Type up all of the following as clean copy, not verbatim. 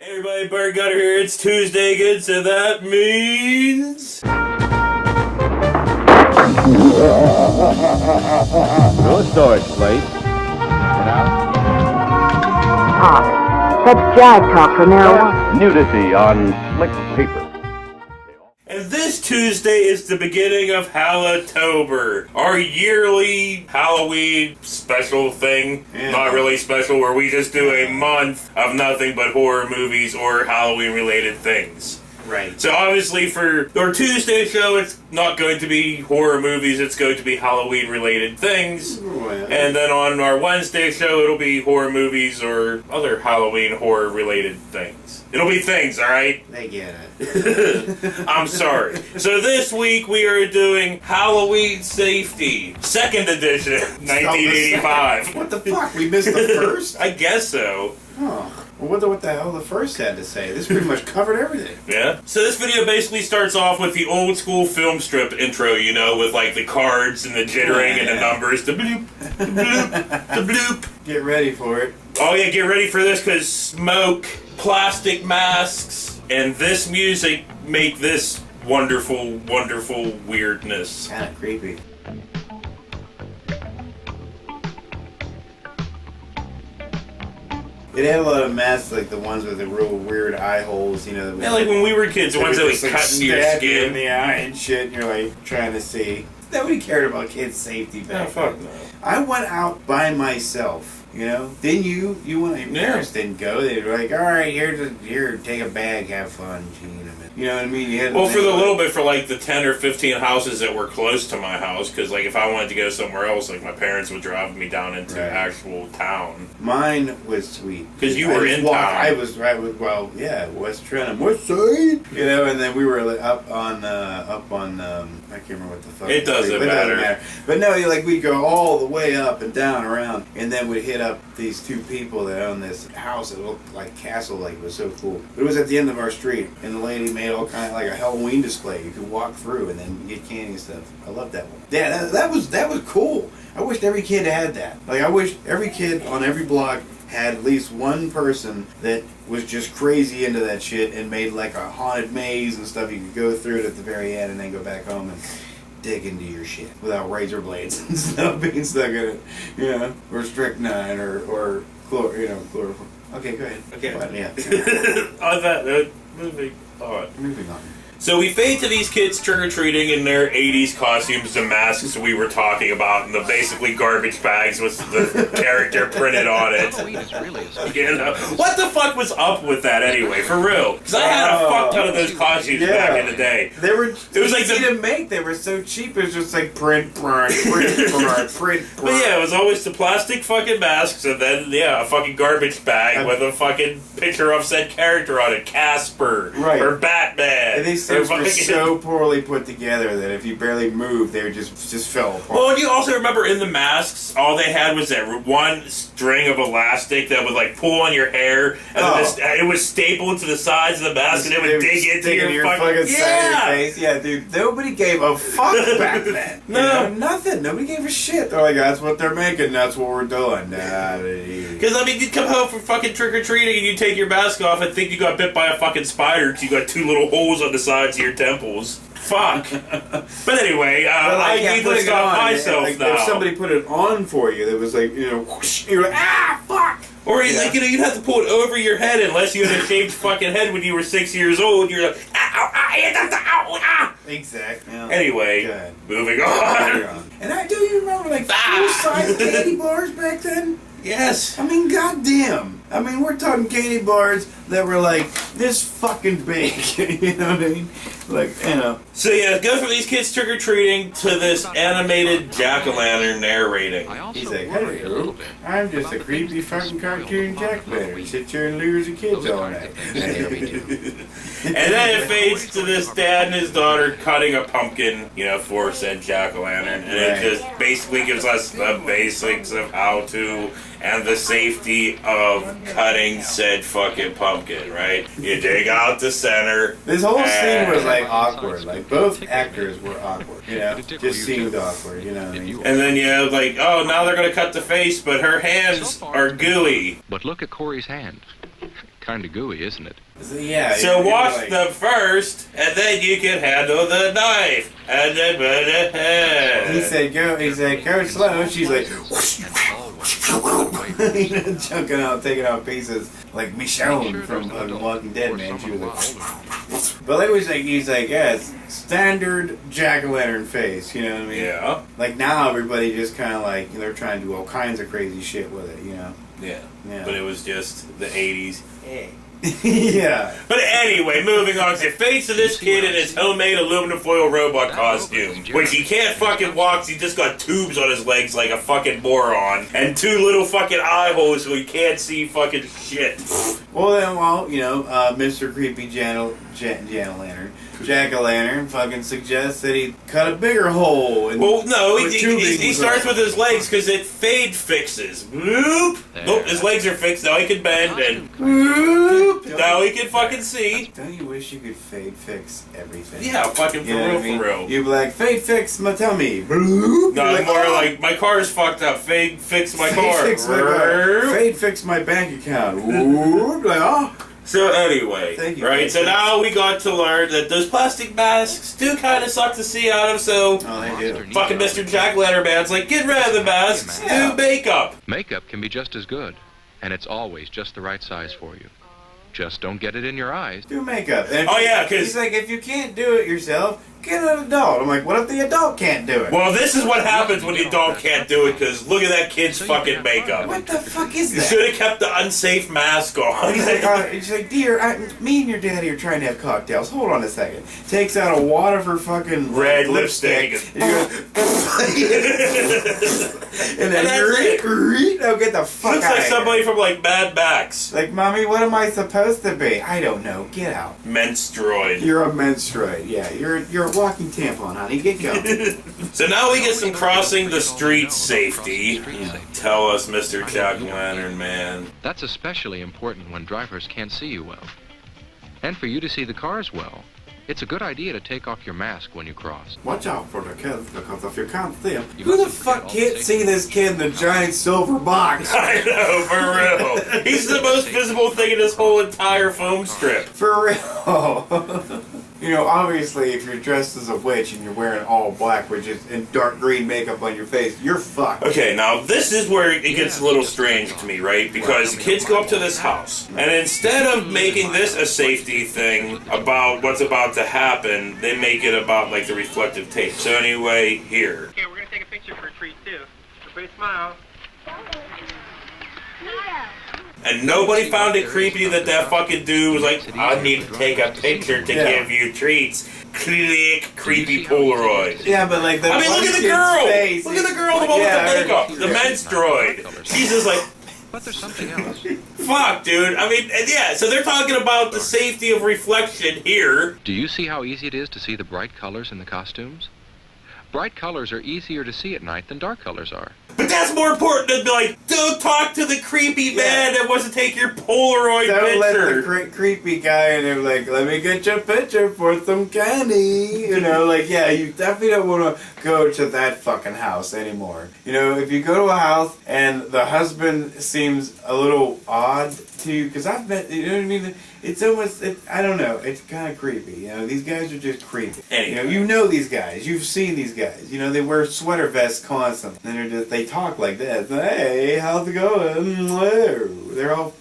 Hey everybody, Bird Gutter here. It's Tuesday again, so that means... No storage place. Talk. That's jive talk for marijuana. Nudity on slick paper. And this Tuesday is the beginning of Hallotober, our yearly Halloween special thing. Yeah. Not really special, where we just do a month of nothing but horror movies or Halloween-related things. Right. So obviously for our Tuesday show, it's not going to be horror movies, it's going to be Halloween-related things. Well. And then on our Wednesday show, it'll be horror movies or other Halloween horror-related things. It'll be things, alright? They get it. I'm sorry. So this week we are doing Halloween Safety, second edition, 1985. What the fuck? We missed the first? I guess so. Oh. Well, wonder what the hell the first had to say. This pretty much covered everything. Yeah. So this video basically starts off with the old school film strip intro, you know, with like the cards and the jittering and the numbers, the bloop, the bloop, the bloop. Get ready for it. Oh yeah, get ready for this because smoke, plastic masks, and this music make this wonderful, wonderful weirdness. Kind of creepy. It had a lot of masks, like the ones with the real weird eye holes, you know. Yeah, like when we were kids, the ones that was cutting your stab you skin. in the eye and shit, and you're like trying to see. Nobody cared about kids' safety back fuck then. no. I went out by myself, you know. Didn't you? You went. Your parents didn't go. They were like, "All right, here, take a bag, have fun." You know what I mean? You had to Well, for think the like- little bit, for like the 10 or 15 houses that were close to my house, because like if I wanted to go somewhere else, like my parents would drive me down into Right. actual town. Mine was sweet. 'Cause you I were just in walked- town. I was right with West Trenton, West Side. You know, and then we were like, up on I can't remember what the fuck. It doesn't but matter. But no, like we'd go all the way up and down around, and then we'd hit up these two people that owned this house that looked like castle, like it was so cool. But it was at the end of our street, and the lady made all kind of like a Halloween display. You could walk through and then get candy and stuff. I love that one. Yeah, that was cool. I wished every kid had that. Like I wish every kid on every block had at least one person that was just crazy into that shit and made like a haunted maze and stuff. You could go through it at the very end and then go back home and dig into your shit without razor blades and stuff being stuck in it, you know, or strychnine or chloroform. Okay, go ahead. Okay. But, yeah. On that note, moving on. Moving on. So we fade to these kids trick-or-treating in their 80s costumes and masks we were talking about, and the basically garbage bags with the character printed on it. You know? What the fuck was up with that anyway, for real? Because I had a fuck ton of those costumes back in the day. They were It was like easy to make. They were so cheap. It was just like print. But yeah, it was always the plastic fucking masks, and then, yeah, a fucking garbage bag with a fucking picture of said character on it. Casper. Right. Or Batman. And these things were so poorly put together that if you barely moved, they would just fell apart. Well, and you also remember in the masks, all they had was that one string of elastic that would like pull on your hair, and then it was stapled to the sides of the mask, and it would dig into your fucking side of your face. Yeah, dude. Nobody gave a fuck back then. No. You know, nothing. Nobody gave a shit. They're like, that's what they're making. That's what we're doing. Because I mean, you'd come home from fucking trick or treating, and you take your mask off and think you got bit by a fucking spider because you got two little holes on the sides of your temples. Fuck. But anyway, I need to stop myself like, now. If somebody put it on for you, that was like, you know, whoosh, you're like, ah, fuck. Or like, you know, you'd have to pull it over your head unless you had a shaved fucking head when you were 6 years old. You're like, ow, ow, ow. Exactly. Yeah. Anyway, moving on. And do you remember like full-size candy bars back then? Yes. I mean, goddamn. I mean, we're talking candy bars that were like this fucking big. You know what I mean? Like, you know. So yeah, go from these kids trick-or-treating to this animated jack-o'-lantern narrating. He's like, hello, I'm just a creepy fucking cartoon jack-o'-lantern. Sit here and lure the kids all night. And then it fades to this dad and his daughter cutting a pumpkin, you know, for said jack-o'-lantern. And it just basically gives us the basics of how to and the safety of cutting said fucking pumpkin, right? You dig out the center. This whole scene was like awkward. Like both actors were awkward. You know, just seemed awkward. You know what I mean? And then, you know, like, oh, now they're going to cut the face, but her hands are gooey. But look at Corey's hand. Kind of gooey, isn't it? So, yeah. So you're wash like, them first, and then you can handle the knife. And then He said, go slow. She's like, chunking out, taking out pieces. Like Michonne from The Walking Dead, man. She was like, but it was like, he's like, yeah, it's standard jack-o'-lantern face, you know what I mean? Yeah. Like now everybody just kind of like, they're trying to do all kinds of crazy shit with it, you know? Yeah. Yeah. But it was just the 80s. Yeah. But anyway, moving on to face of this kid in his homemade aluminum foil robot costume. Which he can't fucking walk, he just got tubes on his legs like a fucking moron. And 2 little fucking eye holes so he can't see fucking shit. Well then, you know, Mr. Creepy Jack-o'-lantern fucking suggests that he cut a bigger hole. And well, no, he starts with his legs because it fade fixes. Bloop. Nope, his legs are fixed. Now he can bend and bloop. Now he can fucking see. Don't you wish you could fade fix everything? Yeah, fucking for real, for real. You'd be like, fade fix my tummy. Bloop. No, like, more like, my car's fucked up. Fade fix my car. Fix my car. Fade fix my bank account. Whoop. Like, oh. So anyway, right, so now we got to learn that those plastic masks do kind of suck to see out of, so they do. Fucking Mr. Jack-o'-lantern man's like, get rid of the masks, do makeup. Makeup can be just as good, and it's always just the right size for you. Just don't get it in your eyes. Do makeup. And oh yeah, because he's like, if you can't do it yourself, get an adult. I'm like, what if the adult can't do it? Well, this is what happens when the adult can't do it, because look at that kid's fucking makeup. What the fuck is that? You should have kept the unsafe mask on. He's like, dear, me and your daddy are trying to have cocktails. Hold on a second. Takes out a wad of her fucking red lipstick. And then now get the fuck looks out like of somebody here. from like Mad Max. Like, mommy, what am I supposed to be? I don't know. Get out. Menstruoid. You're a menstruoid. Yeah, you're a walking tampon, honey. Get going. So now we get some crossing the street safety. Tell us, Mr. Jack-o'-lantern man. That's especially important when drivers can't see you well. And for you to see the cars well, it's a good idea to take off your mask when you cross. Watch out for the kids, because if you can't see them, who the fuck can't see this kid in the giant silver box? I know, for real. He's the most visible thing in this whole entire foam strip. For real. You know, obviously, if you're dressed as a witch and you're wearing all black, which is in dark green makeup on your face, you're fucked. Okay, now this is where it gets a little strange to me, right? Because the kids go up to this house, and instead of making this a safety thing about what's about to happen, they make it about, like, the reflective tape. So anyway, here. Okay, we're gonna take a picture for a treat, too. Everybody smile. And nobody found it creepy that fucking dude was like, I need to take a picture to give you treats. Click, creepy Polaroid. Yeah, but like the I mean, look at the girl! Face. Look at the girl, the one with the makeup, the menstruoid. She's just like, But there's something else. fuck, dude. I mean, yeah, so they're talking about the safety of reflection here. Do you see how easy it is to see the bright colors in the costumes? Bright colors are easier to see at night than dark colors are. But that's more important than, like, don't talk to the creepy man that wants to take your Polaroid Don't picture. let the creepy guy and they're like, let me get your picture for some candy. You know, like, yeah, you definitely don't want to go to that fucking house anymore. You know, if you go to a house and the husband seems a little odd to you, because I've met, you know what I mean? It's almost, I don't know, it's kind of creepy. You know, these guys are just creepy. Anyway. You know these guys. You've seen these guys. You know, they wear sweater vests constantly. And they talk like this. Hey, how's it going?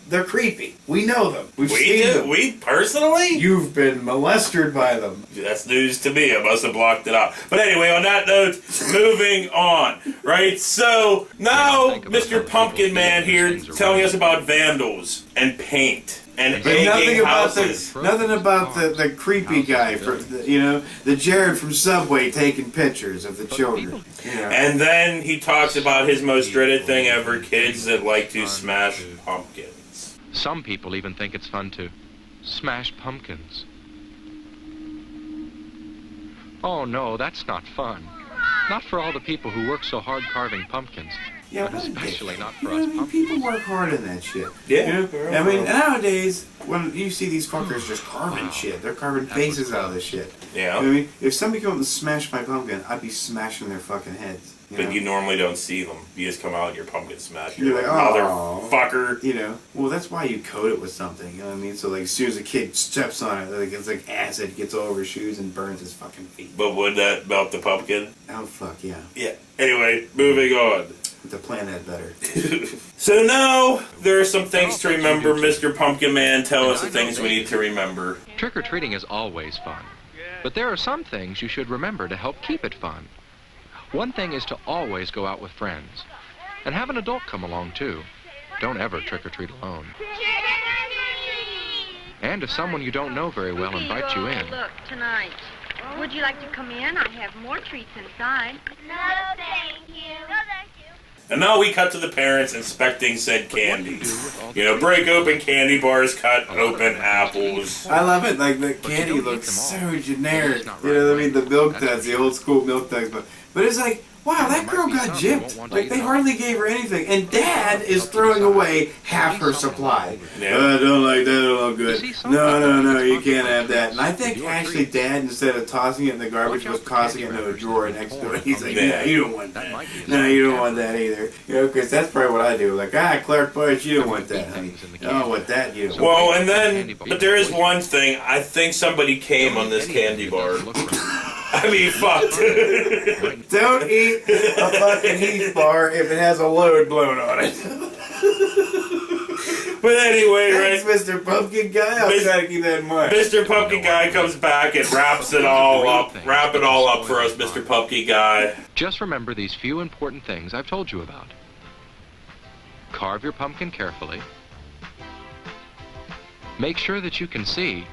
They're creepy. We know them. We've seen them. We personally? You've been molested by them. That's news to me. I must have blocked it out. But anyway, on that note, moving on. Right? So, now Mr. Pumpkin Man here is telling us about vandals and paint. And But nothing houses. about the creepy guy, the Jared from Subway taking pictures of the children. You know. And then he talks about his most dreaded thing ever, kids that like to smash pumpkins. Some people even think it's fun to smash pumpkins. Oh no, that's not fun. Not for all the people who work so hard carving pumpkins. Yeah, but especially not for you know, us I mean, pumpkins. people work hard in that shit. Yeah. You know? I mean, nowadays, when you see these fuckers just carving shit, they're carving faces out of this shit. Yeah. You know what I mean? If somebody come up and smash my pumpkin, I'd be smashing their fucking heads. But you normally don't see them. You just come out and your pumpkin smash. You're like, oh, motherfucker. You know, well, that's why you coat it with something. You know what I mean? So, like, as soon as a kid steps on it, like, it's like acid gets all over his shoes and burns his fucking feet. But would that melt the pumpkin? Oh, fuck, yeah. Yeah. Anyway, moving on. The plan had better. So now, there are some things to remember. Mr. Pumpkin Man, tell us the things we need to remember. Trick-or-treating is always fun. But there are some things you should remember to help keep it fun. One thing is to always go out with friends. And have an adult come along, too. Don't ever trick-or-treat alone. And if someone you don't know very well invites you in... Look, tonight. Would you like to come in? I have more treats inside. No, thank you. No, thank you. And now we cut to the parents inspecting said candy. You know, break open candy bars, cut open apples. I love it. Like, the candy looks so generic. You know what I mean? The milk duds, the old school milk duds. But it's like, wow, that girl got gypped. Like, they hardly gave her anything. And Dad is throwing away half her supply. Yeah. I don't like that, it'll look good. No, you can't have that. And I think actually Dad, instead of tossing it in the garbage, was tossing it into a drawer next to it. He's like, no, you don't want that. No, you don't want that either. You know, because that's probably what I do. Like, Clark Bush, you don't want that, honey. I don't want that, you don't want Well, and then, but there is one thing. I think somebody came on this candy bar. I mean, fuck. Don't eat a fucking Heath bar if it has a load blown on it. But anyway, Thanks, right? Mr. Pumpkin Guy. I'll try to keep that in mind. Mr. Pumpkin Guy comes back and wraps it all up. Wrap it all up for us, Mr. Pumpkin Guy. Just remember these few important things I've told you about. Carve your pumpkin carefully. Make sure that you can see.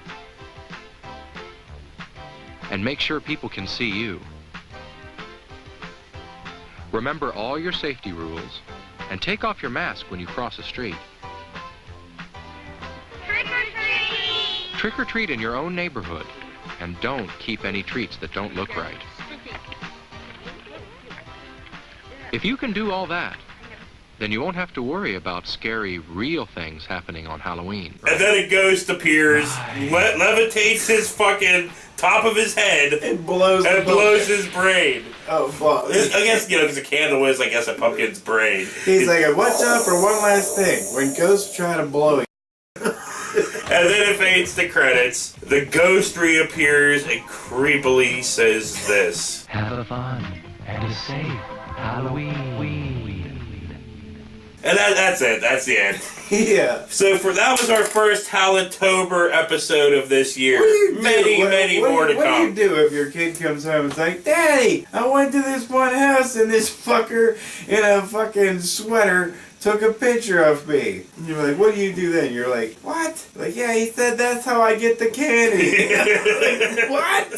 And make sure people can see you. Remember all your safety rules, and take off your mask when you cross a street. Trick or treat! Trick or treat in your own neighborhood, and don't keep any treats that don't look right. If you can do all that, then you won't have to worry about scary, real things happening on Halloween. And then a ghost appears, levitates his fucking top of his head, It blows his brain. Oh, fuck. I guess, you know, because a candle is, I guess, a pumpkin's brain. He's like, watch out for one last thing. When ghosts try to blow you. And then it fades to credits. The ghost reappears and creepily says this. Have a fun and a safe Halloween. And that's it. That's the end. Yeah. So that was our first Hallotober episode of this year. Many more to come. What do you do if your kid comes home and is like, Daddy, I went to this one house and this fucker in a fucking sweater took a picture of me. And you're like, what do you do then? You're like, what? Like, yeah, he said that's how I get the candy. Like, what?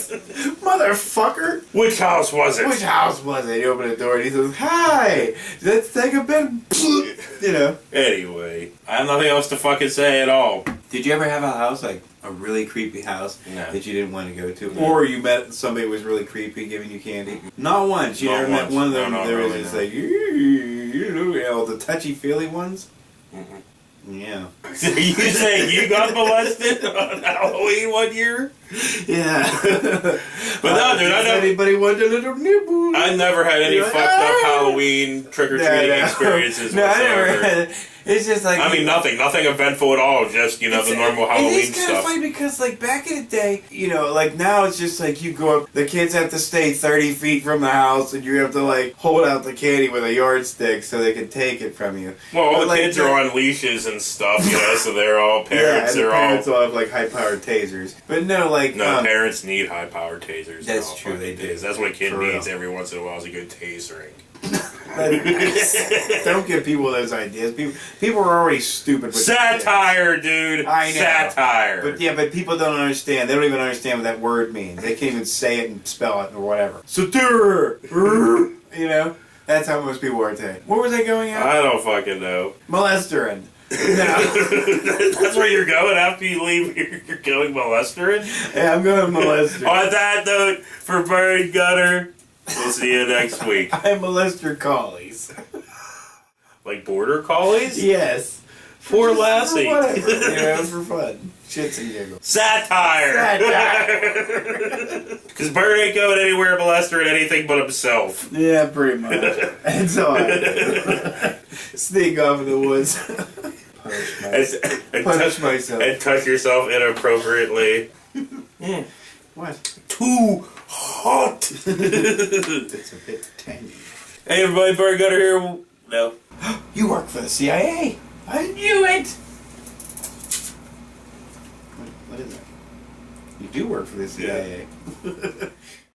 Motherfucker. Which house was it? Which house was it? You open the door and he says, hi, let's take a bit. You know. Anyway, I have nothing else to fucking say at all. Did you ever have a house, like a really creepy house No. that you didn't want to go to? No. Or you met somebody who was really creepy giving you candy? Not once. You Not never met once. one of them. No, There was really, just no. like, you know, the touchy-feely ones? Mm-mm. Yeah. So you saying you got molested on Halloween one year? Yeah. But no, dude, I never, anybody want a little nibble? I never had any You're like, fucked up "Ah." Halloween trick-or-treating experiences No, I never whatsoever. had it. It's just like... I mean, nothing eventful at all, just, you know, the normal Halloween It is kind of stuff. funny because, like, back in the day, you know, like, now it's just like you go up, the kids have to stay 30 feet from the house, and you have to, like, hold out the candy with a yardstick so they can take it from you. Well, all But, the like, kids are on leashes and stuff, you know, so they're all parents. Yeah, and the They're parents all will have, like, high-powered tasers. But no, like... no. Parents need high-powered tasers. That's All true, they fucking do. days. That's what a kid For real. needs every once in a while is a good tasering. Don't give people those ideas. People are already stupid with Satire, dude. I know. Satire. But people don't understand. They don't even understand what that word means. They can't even say it and spell it or whatever. Satire! You know? That's how most people are today. Where was I going at? I don't fucking know. Molesterin. No. That's where you're going after you leave. You're going molestering. Yeah, I'm going molester. On that note, for Bird Gutter, we'll see you next week. I molester collies. Like border collies? Yes. Poor Lassie. Whatever. You know, for fun. Shits and giggles. Satire! Because Bert ain't going anywhere molesting anything but himself. Yeah, pretty much. And so I sneak off in the woods. Punch myself. And touch yourself inappropriately. What? Too hot! It's a bit tangy. Hey everybody, Bert Gutter here. No. You work for the CIA. I knew it! What is that? You do work for the CIA.